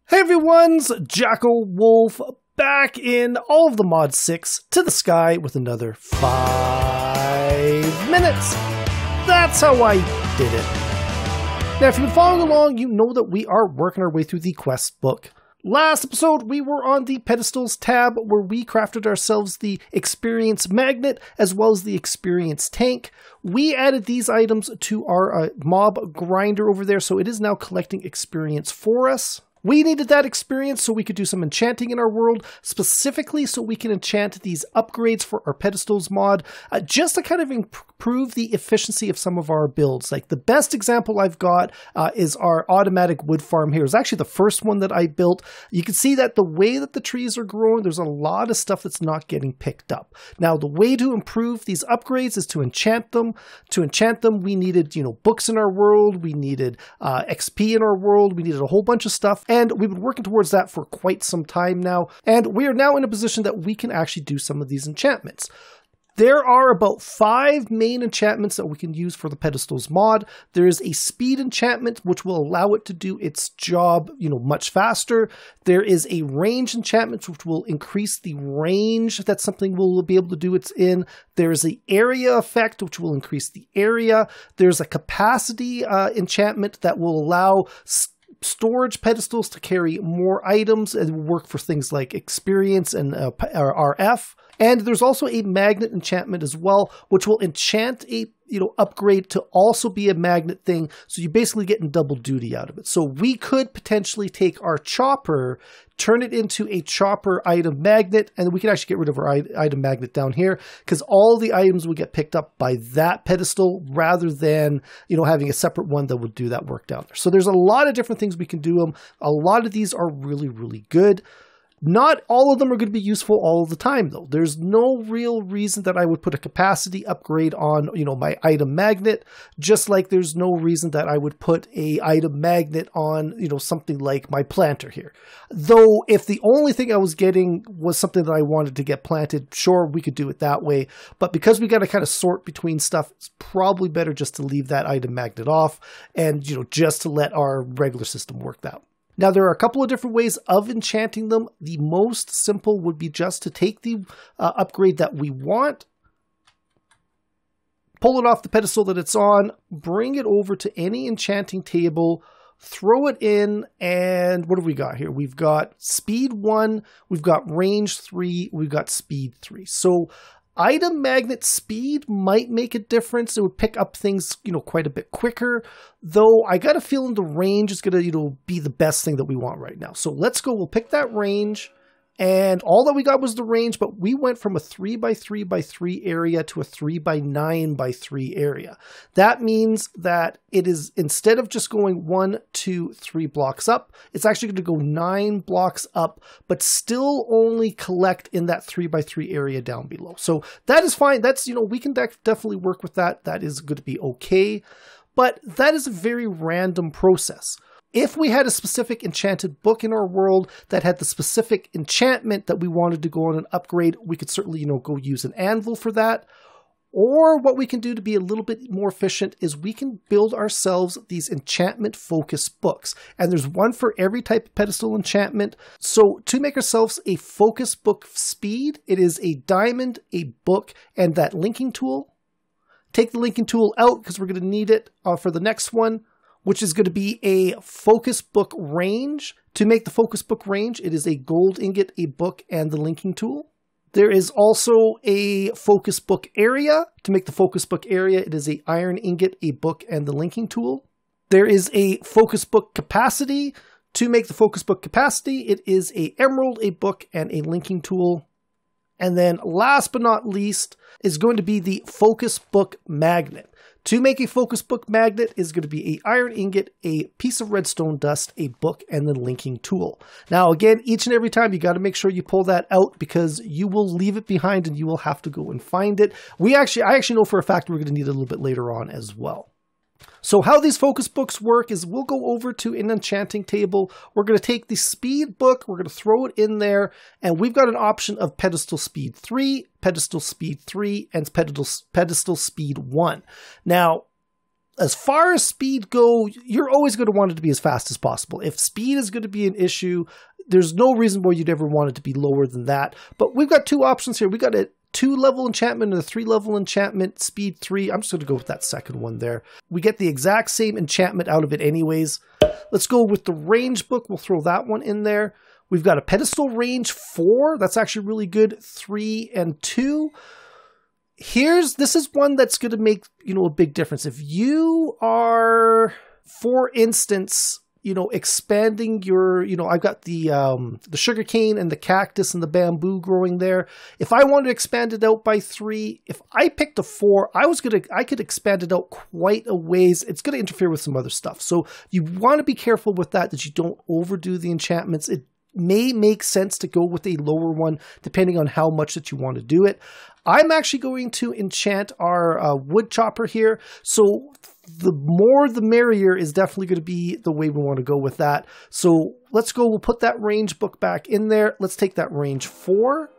Hey everyone's JackelWolf back in all of the Mod 6 to the sky with another 5 minutes. That's how I did it. Now if you've been following along, you know that we are working our way through the quest book. Last episode, we were on the Pedestals tab where we crafted ourselves the Experience Magnet as well as the Experience Tank. We added these items to our mob grinder over there, so it is now collecting experience for us. We needed that experience so we could do some enchanting in our world, specifically so we can enchant these upgrades for our Pedestals mod, just to kind of improve the efficiency of some of our builds. Like the best example I've got is our automatic wood farm here. It's actually the first one that I built. You can see that the way that the trees are growing, there's a lot of stuff that's not getting picked up. Now, the way to improve these upgrades is to enchant them. To enchant them, we needed, books in our world. We needed XP in our world. We needed a whole bunch of stuff. And we've been working towards that for quite some time now. And we are now in a position that we can actually do some of these enchantments. There are about 5 main enchantments that we can use for the Pedestals mod. There is a speed enchantment, which will allow it to do its job, much faster. There is a range enchantment, which will increase the range that something will be able to do its in. There is the area effect, which will increase the area. There's a capacity enchantment that will allow storage pedestals to carry more items and work for things like experience and RF. And there's also a magnet enchantment as well, which will enchant a upgrade to also be a magnet thing. So you basically getting double duty out of it. So we could potentially take our chopper, turn it into a chopper item magnet, and we can actually get rid of our item magnet down here because all the items will get picked up by that pedestal rather than, having a separate one that would do that work down there. So there's a lot of different things we can do them. A lot of these are really, really good. Not all of them are going to be useful all the time, though. There's no real reason that I would put a capacity upgrade on, my item magnet, just like there's no reason that I would put a item magnet on, something like my planter here. Though, if the only thing I was getting was something that I wanted to get planted, sure, we could do it that way. But because we got to kind of sort between stuff, it's probably better just to leave that item magnet off and, just to let our regular system work that. Now, there are a couple of different ways of enchanting them. The most simple would be just to take the upgrade that we want, pull it off the pedestal that it's on, bring it over to any enchanting table, throw it in, and what have we got here? We've got speed 1, we've got range 3, we've got speed 3. So item magnet speed might make a difference. It would pick up things, quite a bit quicker. Though I got a feeling the range is going to, be the best thing that we want right now. So let's go. We'll pick that range. And all that we got was the range, but we went from a 3x3x3 area to a 3x9x3 area. That means that it is, instead of just going 1, 2, 3 blocks up, it's actually going to go 9 blocks up, but still only collect in that 3x3 area down below. So that is fine. That's, we can definitely work with that. That is going to be okay. But that is a very random process. If we had a specific enchanted book in our world that had the specific enchantment that we wanted to go on an upgrade, we could certainly, go use an anvil for that. Or what we can do to be a little bit more efficient is we can build ourselves these enchantment focused books. And there's one for every type of pedestal enchantment. So to make ourselves a focus book speed, it is a diamond, a book, and that linking tool. Take the linking tool out because we're going to need it for the next one, which is going to be a focus book range. To make the focus book range, it is a gold ingot, a book, and the linking tool. There is also a focus book area. To make the focus book area, it is a iron ingot, a book, and the linking tool. There is a focus book capacity. To make the focus book capacity, it is a emerald, a book, and a linking tool. And then last but not least is going to be the focus book magnet. To make a focus book magnet is going to be an iron ingot, a piece of redstone dust, a book, and the linking tool. Now, again, each and every time you got to make sure you pull that out because you will leave it behind and you will have to go and find it. I actually know for a fact we're going to need it a little bit later on as well. So how these focus books work is we'll go over to an enchanting table. We're going to take the speed book, we're going to throw it in there, and we've got an option of pedestal speed 3, pedestal speed 3, and pedestal speed 1. Now, as far as speed go, you're always going to want it to be as fast as possible. If speed is going to be an issue, there's no reason why you'd ever want it to be lower than that. But we've got two options here. We got a 2-level enchantment and a 3-level enchantment, speed 3. I'm just going to go with that second one there. We get the exact same enchantment out of it anyways. Let's go with the range book. We'll throw that one in there. We've got a pedestal range 4. That's actually really good. 3 and 2. This is one that's going to make, a big difference. If you are, for instance, expanding your, I've got the sugarcane and the cactus and the bamboo growing there. If I wanted to expand it out by 3, if I picked a 4, I could expand it out quite a ways. It's going to interfere with some other stuff. So you want to be careful with that you don't overdo the enchantments. It may make sense to go with a lower one depending on how much that you want to do it. I'm actually going to enchant our wood chopper here. So the more the merrier is definitely going to be the way we want to go with that. So let's go, we'll put that range book back in there. Let's take that range 4.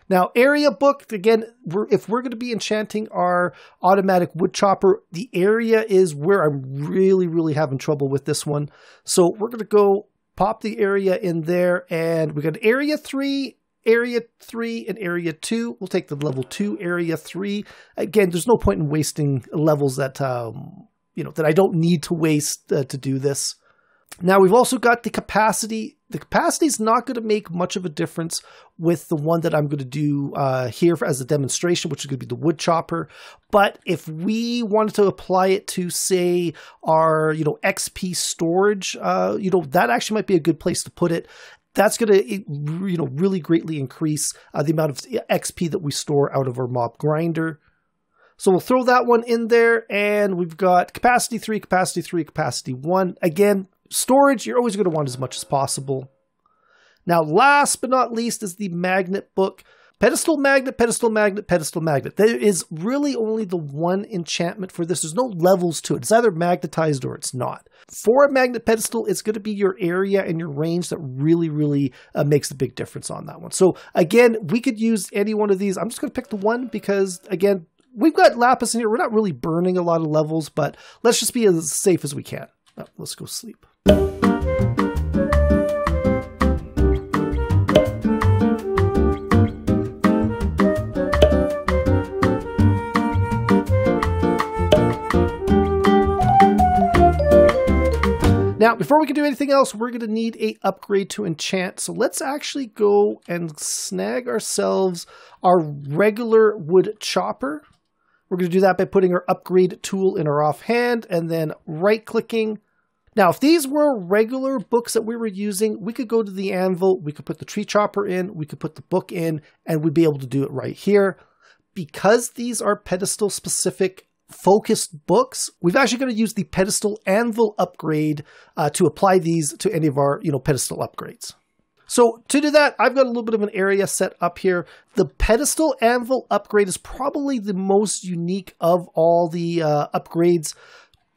Now area book, again, if we're going to be enchanting our automatic wood chopper, the area is where I'm really having trouble with this one. So we're going to go pop the area in there, and we got area 3, area 3, and area 2. We'll take the level 2, area 3. Again, there's no point in wasting levels that, that I don't need to waste to do this. Now we've also got the capacity. The capacity is not going to make much of a difference with the one that I'm going to do here as a demonstration, which is going to be the wood chopper. But if we wanted to apply it to, say, our XP storage, that actually might be a good place to put it. That's going to really greatly increase the amount of XP that we store out of our mob grinder. So we'll throw that one in there, and we've got capacity 3, capacity 3, capacity 1. Again, storage, you're always going to want as much as possible. Now, last but not least is the magnet book. Pedestal magnet, pedestal magnet, pedestal magnet. There is really only the one enchantment for this. There's no levels to it. It's either magnetized or it's not. For a magnet pedestal, it's going to be your area and your range that really makes a big difference on that one. So again, we could use any one of these. I'm just going to pick the one because, again, we've got lapis in here. We're not really burning a lot of levels, but let's just be as safe as we can. Oh, let's go sleep. Now, before we can do anything else, we're going to need an upgrade to enchant. So let's actually go and snag ourselves our regular wood chopper. We're going to do that by putting our upgrade tool in our offhand and then right-clicking. Now, if these were regular books that we were using, we could go to the anvil, we could put the tree chopper in, we could put the book in, and we'd be able to do it right here. Because these are pedestal-specific focused books, we've actually going to use the Pedestal Anvil upgrade to apply these to any of our, pedestal upgrades. So to do that, I've got a little bit of an area set up here. The Pedestal Anvil upgrade is probably the most unique of all the upgrades.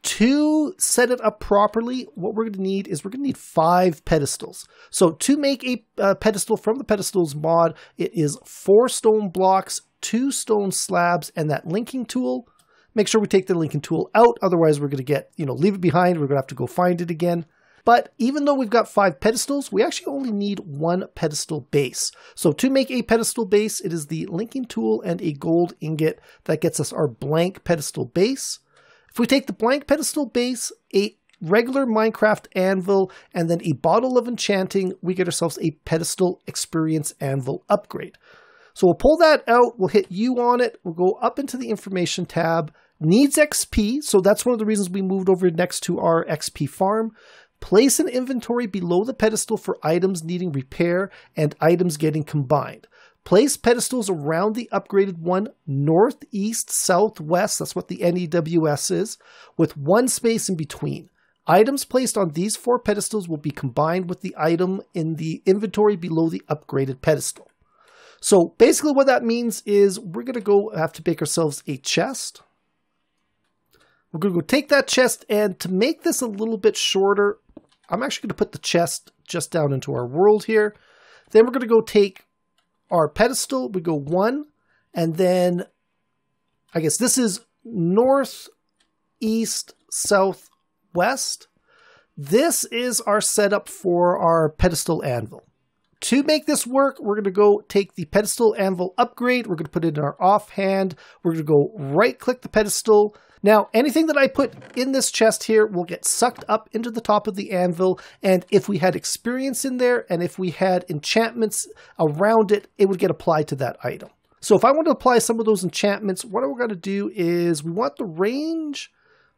To set it up properly, what we're going to need is 5 pedestals. So to make a pedestal from the Pedestals mod, it is 4 stone blocks, 2 stone slabs, and that linking tool. Make sure we take the linking tool out, otherwise we're going to get, leave it behind, we're going to have to go find it again. But even though we've got 5 pedestals, we actually only need 1 pedestal base. So to make a pedestal base, it is the linking tool and a gold ingot that gets us our blank pedestal base. If we take the blank pedestal base, a regular Minecraft anvil, and then a bottle of enchanting, we get ourselves a pedestal experience anvil upgrade. So we'll pull that out, we'll hit U on it, we'll go up into the information tab, needs XP, so that's one of the reasons we moved over next to our XP farm. Place an inventory below the pedestal for items needing repair and items getting combined. Place pedestals around the upgraded one, north, east, south, west, that's what the NEWS is, with 1 space in between. Items placed on these 4 pedestals will be combined with the item in the inventory below the upgraded pedestal. So basically what that means is we're going to have to make ourselves a chest. We're going to go take that chest, and to make this a little bit shorter, I'm actually going to put the chest just down into our world here. Then we're going to go take our pedestal. We go 1, and then I guess this is north, east, south, west. This is our setup for our Pedestal Anvil. To make this work, we're going to go take the Pedestal Anvil Upgrade. We're going to put it in our offhand. We're going to go right-click the pedestal. Now, anything that I put in this chest here will get sucked up into the top of the anvil, and if we had experience in there, and if we had enchantments around it, it would get applied to that item. So if I want to apply some of those enchantments, what we're going to do is we want the range,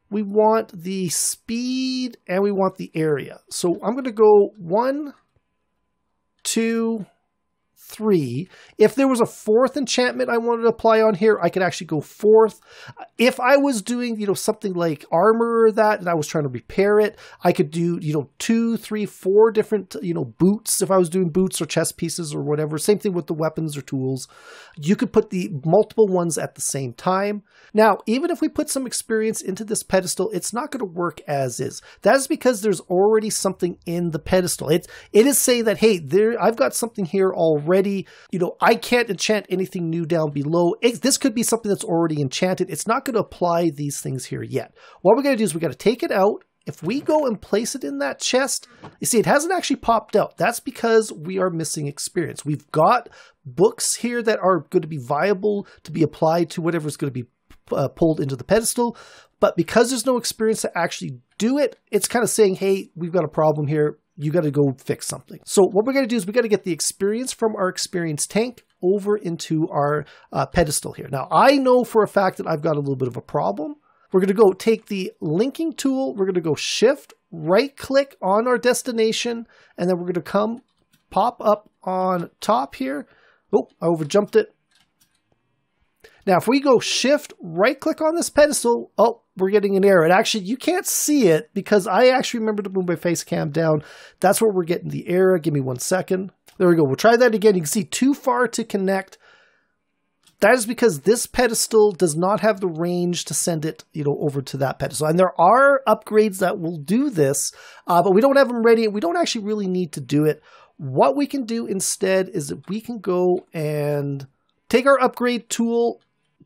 we want the speed, and we want the area. So I'm going to go 1, 2, 3. If there was a fourth enchantment I wanted to apply on here, I could actually go fourth. If I was doing, something like armor or that, and I was trying to repair it, I could do, 2, 3, 4 different, boots. If I was doing boots or chest pieces or whatever, same thing with the weapons or tools. You could put the multiple ones at the same time. Now, even if we put some experience into this pedestal, it's not going to work as is. That is because there's already something in the pedestal. It is saying that, hey, I've got something here already. I can't enchant anything new down below. This could be something that's already enchanted. It's not going to apply these things here yet. What we're going to do is we got to take it out. If we go and place it in that chest, you see, it hasn't actually popped out. That's because we are missing experience. We've got books here that are going to be viable to be applied to whatever's going to be pulled into the pedestal. But because there's no experience to actually do it, it's kind of saying, hey, we've got a problem here. You got to go fix something. So what we're going to do is we got to get the experience from our experience tank over into our pedestal here. Now, I know for a fact that I've got a little bit of a problem. We're going to go take the linking tool. We're going to go shift, right click on our destination, and then we're going to pop up on top here. Oh, I overjumped it. Now, if we go shift, right click on this pedestal, oh, we're getting an error. And actually, you can't see it because I actually remember to move my face cam down. That's where we're getting the error. Give me 1 second. There we go. We'll try that again. You can see too far to connect. That is because this pedestal does not have the range to send it, over to that pedestal. And there are upgrades that will do this, but we don't have them ready. And we don't actually really need to do it. What we can do instead is that we can go and take our upgrade tool,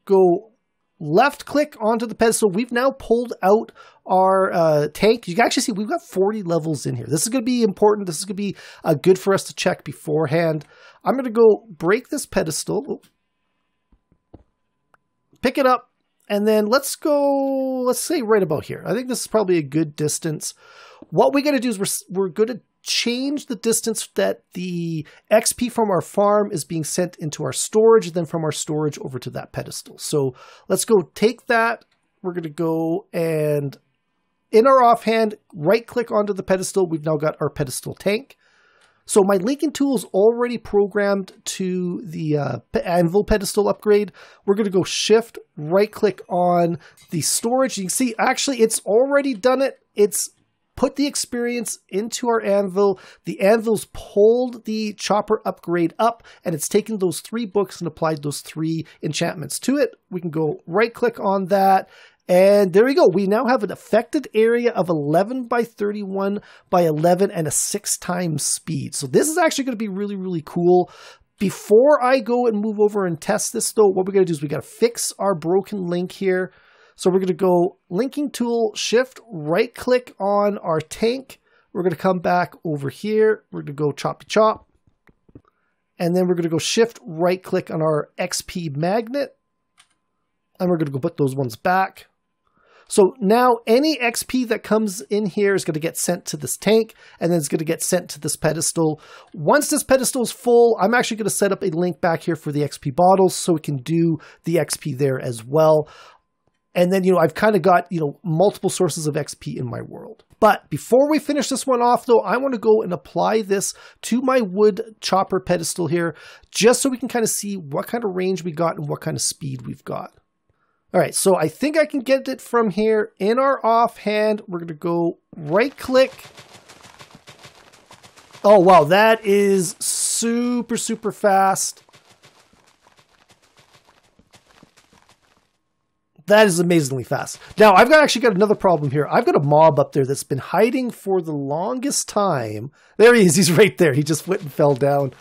go left click onto the pedestal. We've now pulled out our tank. You can actually see we've got 40 levels in here. This is going to be important. This is going to be good for us to check beforehand. I'm going to go break this pedestal, pick it up, and then let's say right about here. I think this is probably a good distance. What we got to do is we're going to change the distance that the XP from our farm is being sent into our storage, and then from our storage over to that pedestal. So let's go take that. We're going to go and in our offhand, right click onto the pedestal. We've now got our pedestal tank. So my linking tool is already programmed to the Anvil pedestal upgrade. We're going to go shift, right click on the storage. You can see actually it's already done it. It's put the experience into our anvil. The anvil's pulled the chopper upgrade up, and it's taken those 3 books and applied those 3 enchantments to it. We can go right click on that. And there we go. We now have an affected area of 11 by 31 by 11 and a 6 times speed. So this is actually going to be really, really cool. Before I go and move over and test this though, what we're going to do is we got to fix our broken link here. So we're going to go linking tool, shift, right click on our tank. We're going to come back over here. We're going to go choppy chop. And then we're going to go shift, right click on our XP magnet. And we're going to go put those ones back. So now any XP that comes in here is going to get sent to this tank, and then it's going to get sent to this pedestal. Once this pedestal is full, I'm actually going to set up a link back here for the XP bottles so we can do the XP there as well. And then, I've kind of got, multiple sources of XP in my world. But before we finish this one off, though, I want to go and apply this to my wood chopper pedestal here, just so we can kind of see what kind of range we got and what kind of speed we've got. All right, so I think I can get it from here. In our offhand, we're going to go right click. Oh, wow, that is super, super fast. That is amazingly fast. Now, I've actually got another problem here. I've got a mob up there that's been hiding for the longest time. There he is. He's right there. He just went and fell down.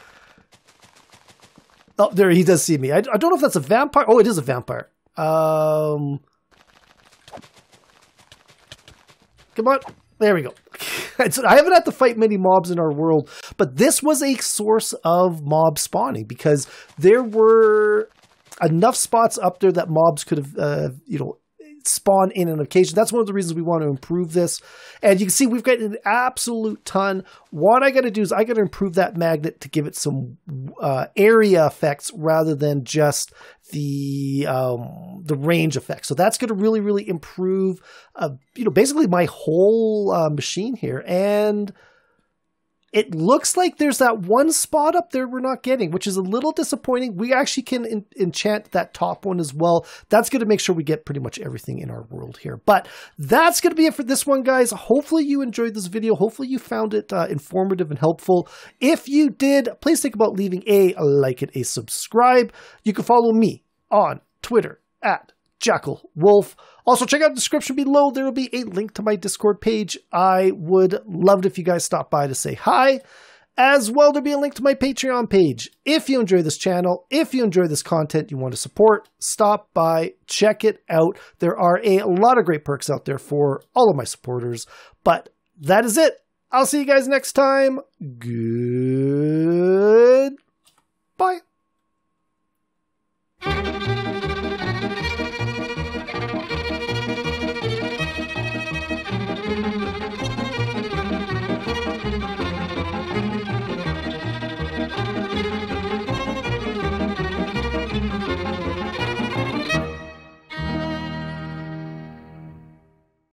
Oh, there he does see me. I don't know if that's a vampire. Oh, it is a vampire. Come on. There we go. I haven't had to fight many mobs in our world, but this was a source of mob spawning because there were enough spots up there that mobs could have, spawn in on occasion. That's one of the reasons we want to improve this. And you can see we've got an absolute ton. What I got to do is I got to improve that magnet to give it some area effects rather than just the range effects. So that's going to really, really improve, basically my whole machine here. And it looks like there's that one spot up there we're not getting, which is a little disappointing. We actually can enchant that top one as well. That's going to make sure we get pretty much everything in our world here. But that's going to be it for this one, guys. Hopefully you enjoyed this video. Hopefully you found it informative and helpful. If you did, please think about leaving a like and a subscribe. You can follow me on Twitter at JackelWolf. Also, check out the description below. There will be a link to my Discord page. I would love it if you guys stop by to say hi. As well, there'll be a link to my Patreon page. If you enjoy this channel, if you enjoy this content you want to support, stop by, check it out. There are a lot of great perks out there for all of my supporters. But that is it. I'll see you guys next time. Goodbye.